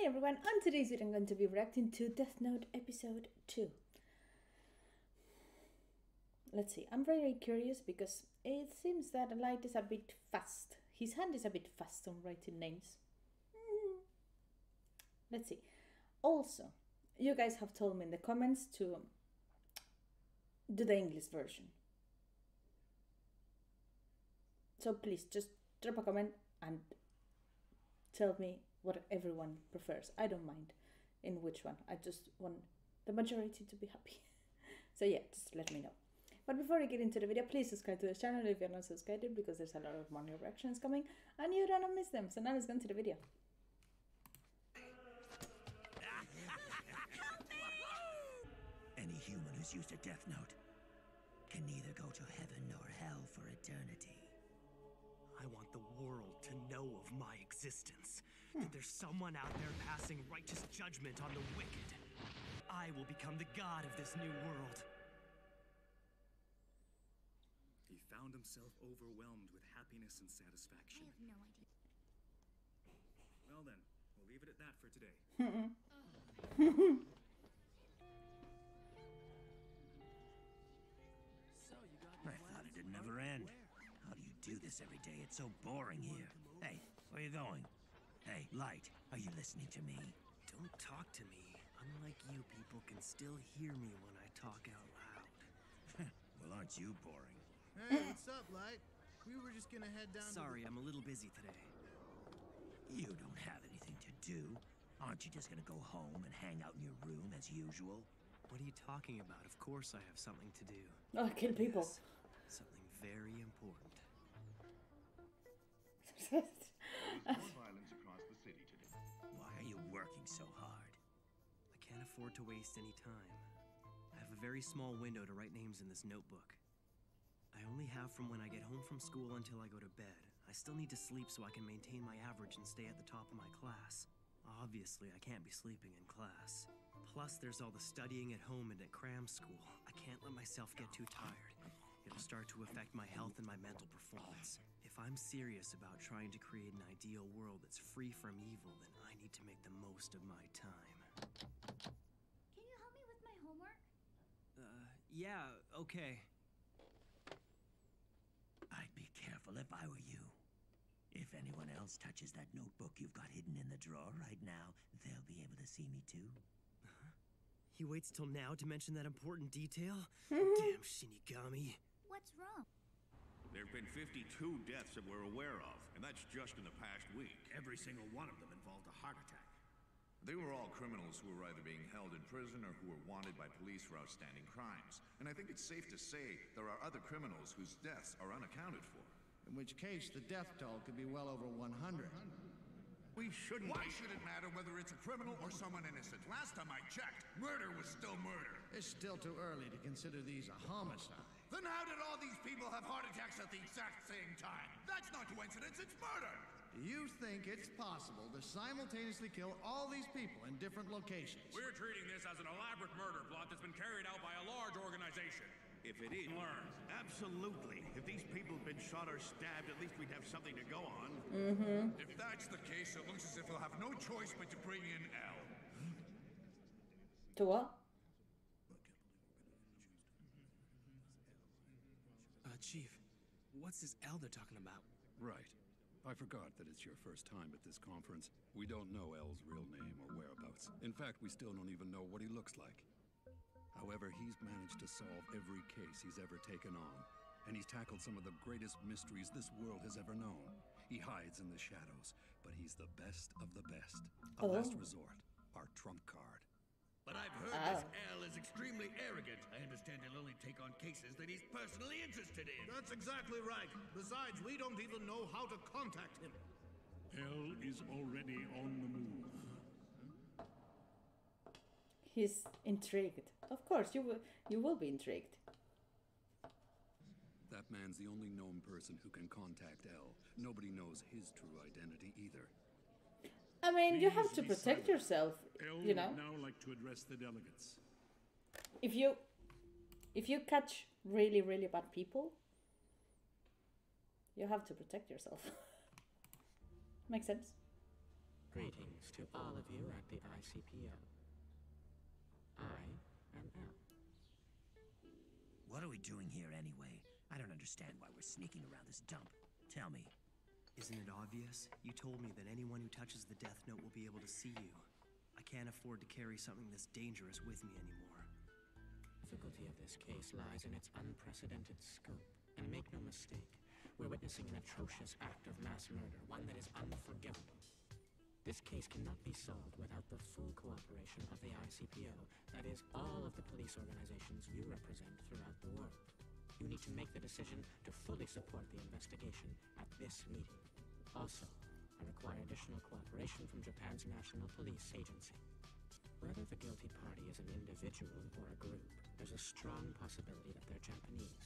Hey everyone, on today's video I'm going to be reacting to Death Note episode 2. Let's see, I'm very curious because it seems that Light is a bit fast. His hand is a bit fast on writing names. Let's see. Also, you guys have told me in the comments to do the English version. So please just drop a comment and tell me what everyone prefers. I don't mind in which one. I just want the majority to be happy. So yeah, just let me know. But before I get into the video, please subscribe to the channel if you're not subscribed, because there's a lot of more reactions coming and you don't want to miss them. So now let's go into the video. Any human who's used a Death Note can neither go to heaven nor hell for eternity. I want the world to know of my existence. That there's someone out there passing righteous judgment on the wicked. I will become the god of this new world. He found himself overwhelmed with happiness and satisfaction. I have no idea. Well then, we'll leave it at that for today. I thought it would never end. How do you do this every day? It's so boring here. Hey, where are you going? Hey, Light, are you listening to me? Don't talk to me. Unlike you, people can still hear me when I talk out loud. Well, aren't you boring? Hey, what's up, Light? We were just gonna head down Sorry, I'm a little busy today. You don't have anything to do. Aren't you just gonna go home and hang out in your room as usual? What are you talking about? Of course I have something to do. Oh, kill people. Yes, something very important. More violence across the city today. Why are you working so hard? I can't afford to waste any time. I have a very small window to write names in this notebook. I only have from when I get home from school until I go to bed. I still need to sleep so I can maintain my average and stay at the top of my class. Obviously, I can't be sleeping in class. Plus, there's all the studying at home and at cram school. I can't let myself get too tired. It'll start to affect my health and my mental performance. If I'm serious about trying to create an ideal world that's free from evil, then I need to make the most of my time. Can you help me with my homework? Yeah, okay. I'd be careful if I were you. If anyone else touches that notebook you've got hidden in the drawer right now, they'll be able to see me too. He waits till now to mention that important detail? Damn Shinigami. What's wrong? There have been 52 deaths that we're aware of, and that's just in the past week. Every single one of them involved a heart attack. They were all criminals who were either being held in prison or who were wanted by police for outstanding crimes. And I think it's safe to say there are other criminals whose deaths are unaccounted for. in which case the death toll could be well over 100. Why should it matter whether it's a criminal or someone innocent? Last time I checked, murder was still murder. It's still too early to consider these a homicide. Then how did all these people have heart attacks at the exact same time? That's not coincidence, it's murder! Do you think it's possible to simultaneously kill all these people in different locations? We're treating this as an elaborate murder plot that's been carried out by a large organization. If it is, absolutely. If these people have been shot or stabbed, at least we'd have something to go on. If that's the case, it looks as if we'll have no choice but to bring in L. To what? Chief, what's this L they're talking about? Right. I forgot that it's your first time at this conference. We don't know L's real name or whereabouts. In fact, we still don't even know what he looks like. However, he's managed to solve every case he's ever taken on. And he's tackled some of the greatest mysteries this world has ever known. He hides in the shadows, but he's the best of the best. A last resort, our trump card. But I've heard this L is extremely arrogant. I understand he'll only take on cases that he's personally interested in. That's exactly right. Besides, we don't even know how to contact him. L is already on the move. He's intrigued. Of course, you will be intrigued. That man's the only known person who can contact L. Nobody knows his true identity either. I mean, you have to protect yourself, you know. Would now like to address the delegates. If you catch really, really bad people, you have to protect yourself. Makes sense. Greetings to all of you, are we doing here anyway? I don't understand why we're sneaking around this dump. Tell me. Isn't it obvious? You told me that anyone who touches the Death Note will be able to see you. I can't afford to carry something this dangerous with me anymore. The difficulty of this case lies in its unprecedented scope. And make no mistake, we're witnessing an atrocious act of mass murder, one that is unforgivable. This case cannot be solved without the full cooperation of the ICPO, that is, all of the police organizations you represent throughout the world. You need to make the decision to fully support the investigation at this meeting. Also, I require additional cooperation from Japan's National Police Agency. Whether the guilty party is an individual or a group, there's a strong possibility that they're Japanese.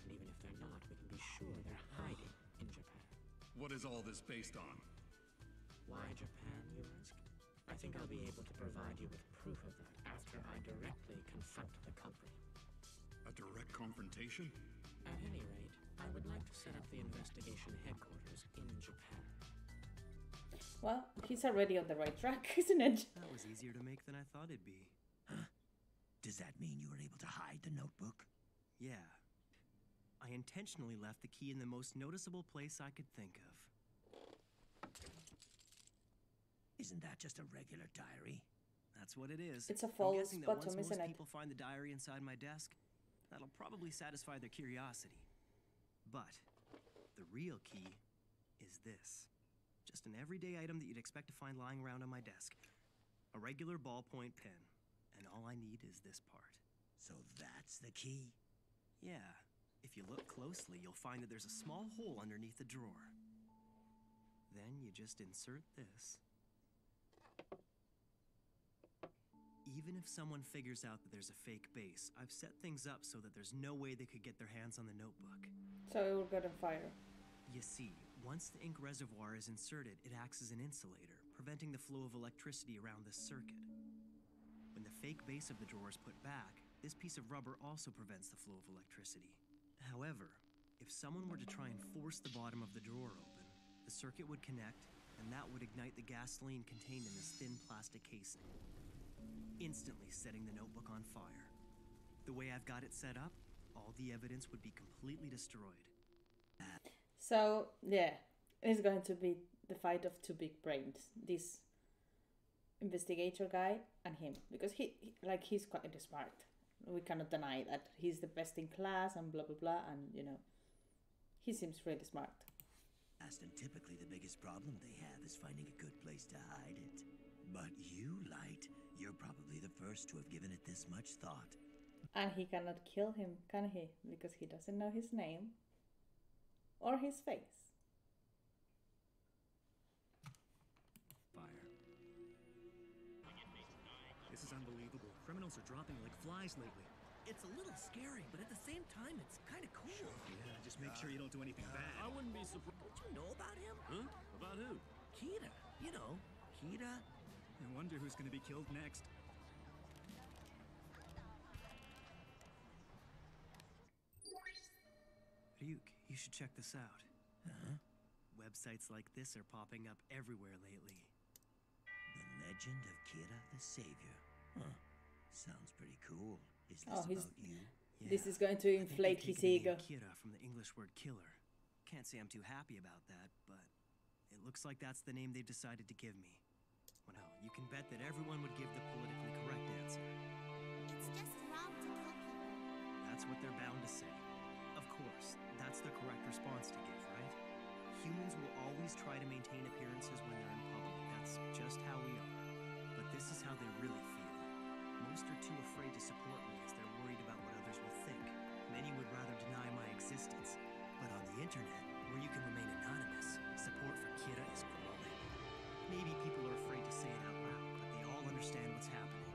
And even if they're not, we can be sure they're hiding in Japan. What is all this based on? Why Japan, you ask? I think I'll be able to provide you with proof of that after I directly confront the culprit. A direct confrontation? At any rate, I would like to set up the investigation headquarters in Japan. Well, he's already on the right track, isn't it? That was easier to make than I thought it'd be. Huh? Does that mean you were able to hide the notebook? Yeah. I intentionally left the key in the most noticeable place I could think of. Isn't that just a regular diary? That's what it is. It's a I'm false guessing that bottom, once most isn't it? people find the diary inside my desk, that'll probably satisfy their curiosity. But the real key is this. Just an everyday item that you'd expect to find lying around on my desk. A regular ballpoint pen. And all I need is this part. So that's the key? Yeah. If you look closely, you'll find that there's a small hole underneath the drawer. Then you just insert this. Even if someone figures out that there's a fake base, I've set things up so that there's no way they could get their hands on the notebook. So it will get on fire. You see, once the ink reservoir is inserted, it acts as an insulator, preventing the flow of electricity around this circuit. When the fake base of the drawer is put back, this piece of rubber also prevents the flow of electricity. However, if someone were to try and force the bottom of the drawer open, the circuit would connect, and that would ignite the gasoline contained in this thin plastic casing, instantly setting the notebook on fire. The way I've got it set up, all the evidence would be completely destroyed. So, yeah, it's going to be the fight of two big brains. This investigator guy and him. Because he's quite smart. We cannot deny that he's the best in class and blah, blah, blah. And, you know, he seems really smart. And typically the biggest problem they have is finding a good place to hide it. But you, Light, you're probably the first to have given it this much thought. And he cannot kill him, can he? Because he doesn't know his name or his face. Fire. This is unbelievable. Criminals are dropping like flies lately. It's a little scary, but at the same time, it's kind of cool. Yeah, just make sure you don't do anything bad. I wouldn't be surprised. Don't you know about him? Huh? About who? Kira. You know, Kira. I wonder who's going to be killed next. Ryuk, you should check this out. Huh? Websites like this are popping up everywhere lately. The Legend of Kira the Savior. Huh. Sounds pretty cool. Is this Oh, about you? Yeah, this is going to I think inflate they've his taken the ego. name Kira from the English word killer. Can't say I'm too happy about that, but it looks like that's the name they've decided to give me. Well, no, you can bet that everyone would give the politically correct answer. It's just wrong to kill people. That's what they're bound to say. Of course, that's the correct response to give, right? Humans will always try to maintain appearances when they're in public. That's just how we are. But this is how they really feel. Most are too afraid to support me as they're worried about what others will think. Many would rather deny my existence. But on the internet, where you can remain anonymous, support for Kira is growing. Maybe people are afraid to say it out loud, but they all understand what's happening.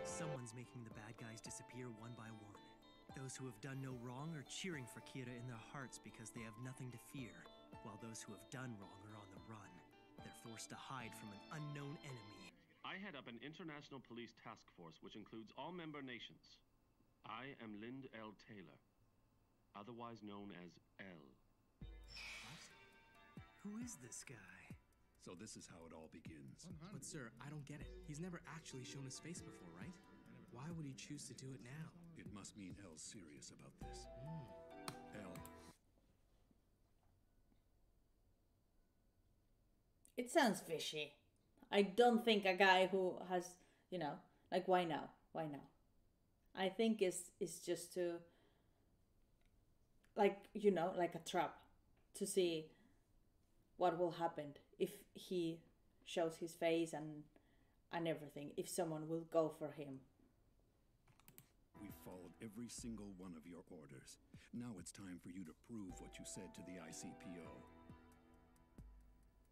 Someone's making the bad guys disappear one by one. Those who have done no wrong are cheering for Kira in their hearts because they have nothing to fear, while those who have done wrong are on the run. They're forced to hide from an unknown enemy. I head up an international police task force which includes all member nations. I am Lind L. Taylor, otherwise known as L. What? Who is this guy? So this is how it all begins. But sir, I don't get it. He's never actually shown his face before, right? Why would he choose to do it now? It must mean Elle's serious about this. Elle. It sounds fishy. I don't think a guy who has, you know, like, why now? Why now? I think it's just to, like, you know, like a trap to see what will happen if he shows his face and everything, if someone will go for him. We followed every single one of your orders. Now it's time for you to prove what you said to the ICPO.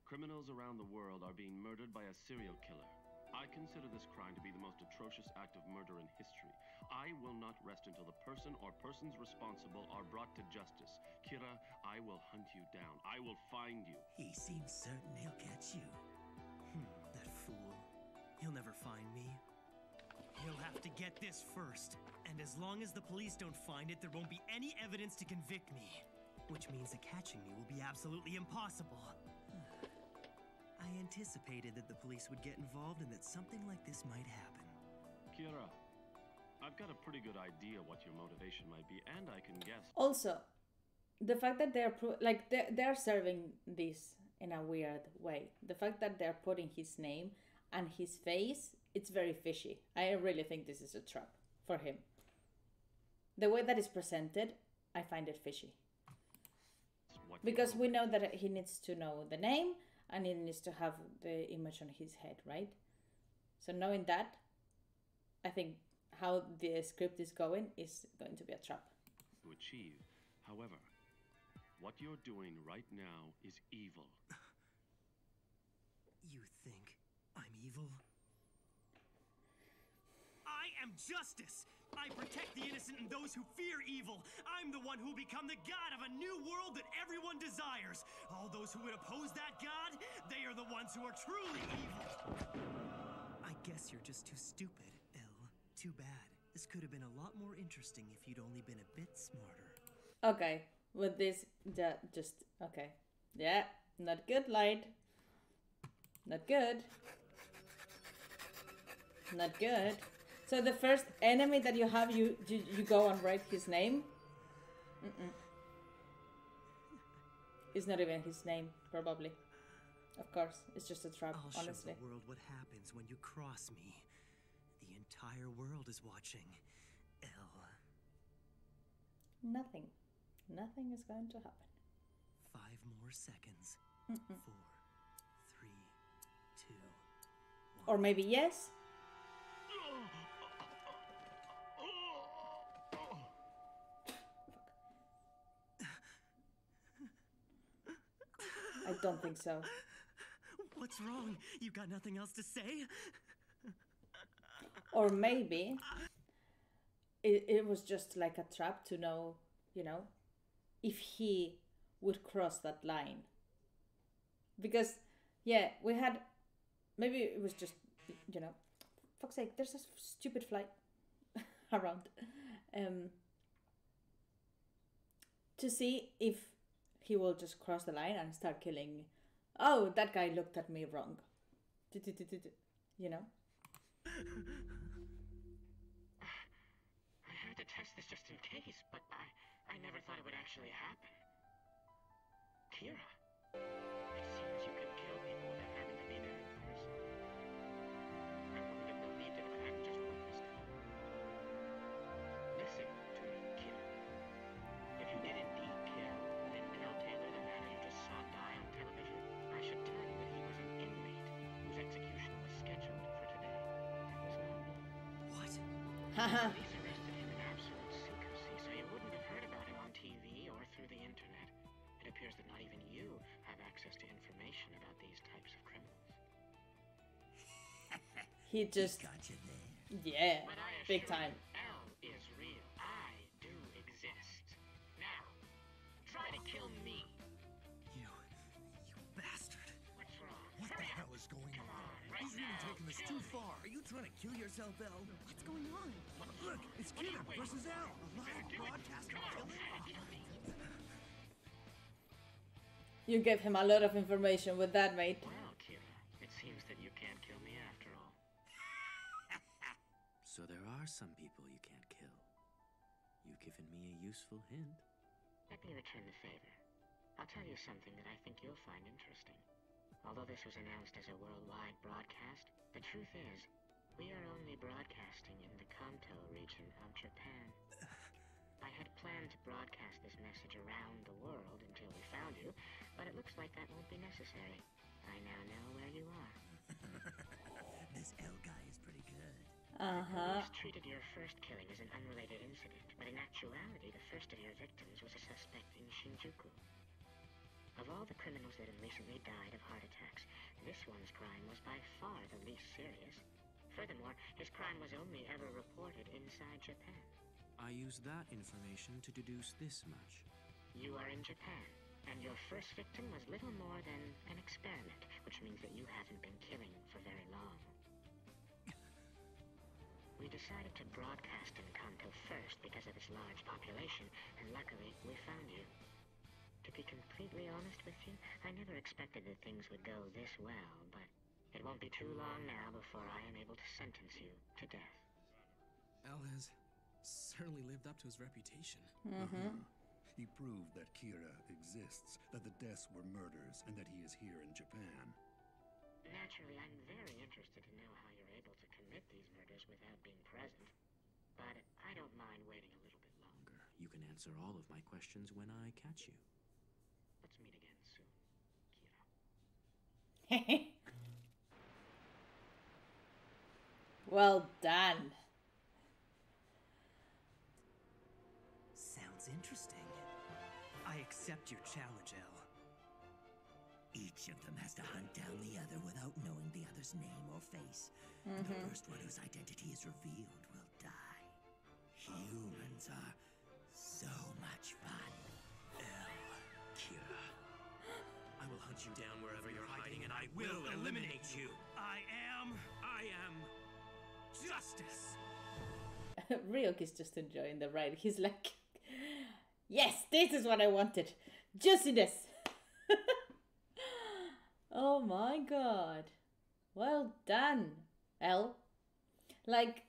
Criminals around the world are being murdered by a serial killer. I consider this crime to be the most atrocious act of murder in history. I will not rest until the person or persons responsible are brought to justice. Kira, I will hunt you down. I will find you. He seems certain he'll catch you. That fool. He'll never find me. He'll have to get this first. And as long as the police don't find it, there won't be any evidence to convict me. Which means that catching me will be absolutely impossible. I anticipated that the police would get involved and that something like this might happen. Kira, I've got a pretty good idea what your motivation might be, and I can guess. Also, the fact that they're serving this in a weird way. The fact that they're putting his name and his face, it's very fishy. I really think this is a trap for him. The way that it's presented, I find it fishy. Because we know that he needs to know the name and he needs to have the image on his head, right? So knowing that, I think how the script is going to be a trap. To achieve. However, what you're doing right now is evil. You think I'm evil? I am justice! I protect the innocent and those who fear evil. I'm the one who will become the god of a new world that everyone desires. All those who would oppose that god, they are the ones who are truly evil. I guess you're just too stupid, Elle. Too bad. This could have been a lot more interesting if you'd only been a bit smarter. Okay, with this, okay. Yeah, not good, Light. Not good. Not good. So the first enemy that you have, you go and write his name? It's not even his name, probably. Of course, it's just a trap, I'll honestly. show the world what happens when you cross me. The entire world is watching. Elle. Nothing. Nothing is going to happen. 5 more seconds. 4, 3, 2, 1. Or maybe yes? I don't think so. What's wrong? You got nothing else to say? Or maybe it was just like a trap to know, you know, if he would cross that line. Because, yeah, we had, maybe it was just, you know, fuck's sake, there's a stupid fly around. To see if he will just cross the line and start killing. Oh, that guy looked at me wrong. You know? I had to test this just in case, but I never thought it would actually happen. Kira, it seems you can kill people without having to be there in person. I wouldn't have believed it if I hadn't just witnessed it. Listen to me, Kira. If you did indeed kill Lynn L. Taylor, the man you just saw die on television, I should tell you that he was an inmate whose execution was scheduled for today. That was not me. What? Haha. Police arrested him in absolute secrecy, so you wouldn't have heard about him on TV or through the internet. It appears that not even you have access to information about these types of criminals. He just got you there. Yeah, But I big assure time. you, L is real. I do exist. Now, try to kill me. You bastard. What's wrong? What the hell is going on? He's really taking this too far. Are you trying to kill yourself, Elle? What's going on? Look, it's Kira versus Al. A live broadcast of killing. You gave him a lot of information with that, mate. Well, Kira, it seems that you can't kill me after all. So there are some people you can't kill. You've given me a useful hint. Let me return the favor. I'll tell you something that I think you'll find interesting. Although this was announced as a worldwide broadcast, the truth is, we are only broadcasting in the Kanto region of Japan. I had planned to broadcast this message around the world until we found you, but it looks like that won't be necessary. I now know where you are. This L guy is pretty good. The police treated your first killing as an unrelated incident, but in actuality, the first of your victims was a suspect in Shinjuku. Of all the criminals that have recently died of heart attacks, this one's crime was by far the least serious. Furthermore, his crime was only ever reported inside Japan. I use that information to deduce this much. You are in Japan, and your first victim was little more than an experiment, which means that you haven't been killing for very long. We decided to broadcast in Kanto first because of its large population, and luckily, we found you. To be completely honest with you, I never expected that things would go this well, but it won't be too long now before I am able to sentence you to death. Al has certainly lived up to his reputation. He proved that Kira exists, that the deaths were murders, and that he is here in Japan. Naturally, I'm very interested to know how you're able to commit these murders without being present, but I don't mind waiting a little bit longer. You can answer all of my questions when I catch you. Let's meet again soon, Kira. Well done. Sounds interesting. I accept your challenge, El. Each of them has to hunt down the other without knowing the other's name or face. And the first one whose identity is revealed will die. Humans are so much fun. Kira. I will hunt you down wherever you're hiding, and I will eliminate you. I am justice. Ryuk is just enjoying the ride. He's like, yes, this is what I wanted. Juiciness. Oh my god. Well done, L. Like,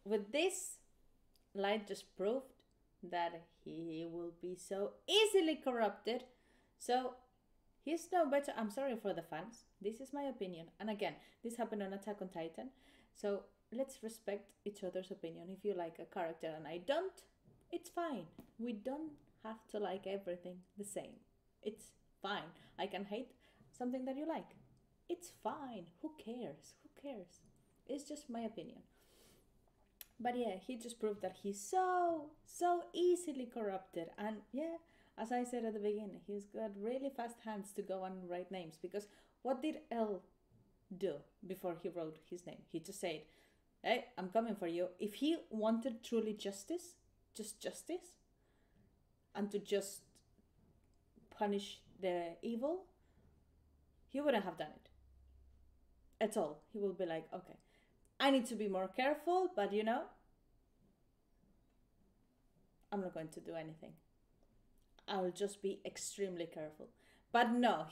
with this, Light just proved that he will be so easily corrupted. So, he's no better. I'm sorry for the fans. This is my opinion. And again, this happened on Attack on Titan. So, let's respect each other's opinion. If you like a character and I don't, it's fine. We don't have to like everything the same. It's fine. I can hate something that you like. It's fine. Who cares? Who cares? It's just my opinion. But yeah, he just proved that he's so easily corrupted. And yeah, as I said at the beginning, he's got really fast hands to go and write names. Because what did L do before he wrote his name? He just said, hey, I'm coming for you. If he wanted truly justice, just justice, and to just punish the evil, he wouldn't have done it at all. He will be like, okay, I need to be more careful, but you know, I'm not going to do anything. I'll just be extremely careful. But no,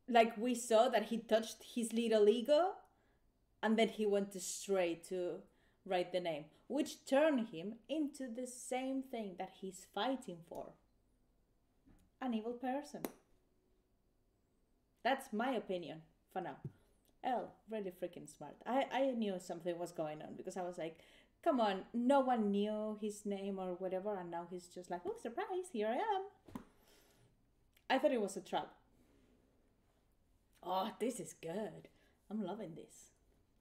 like we saw that he touched his little ego, and then he went straight to write the name, which turned him into the same thing that he's fighting for. An evil person. That's my opinion for now. L, really freaking smart. I knew something was going on because I was like, come on, no one knew his name or whatever, and now he's just like, oh, surprise, here I am. I thought it was a trap. Oh, this is good. I'm loving this.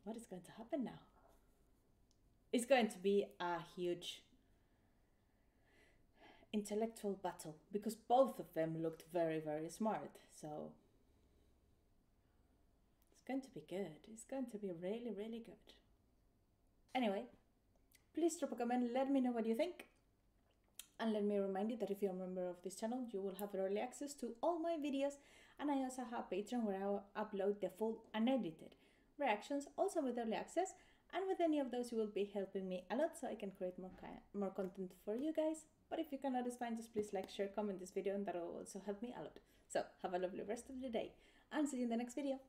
What is going to happen now? It's going to be a huge intellectual battle because both of them looked very, very smart. So it's going to be good. It's going to be really, really good. Anyway, please drop a comment. Let me know what you think. And let me remind you that if you're a member of this channel, you will have early access to all my videos. And I also have Patreon where I will upload the full unedited reactions, also with early access. And with any of those, you will be helping me a lot so I can create more content for you guys. But if you cannot, it's fine. Just please like, share, comment this video, and that will also help me a lot. So have a lovely rest of the day and see you in the next video.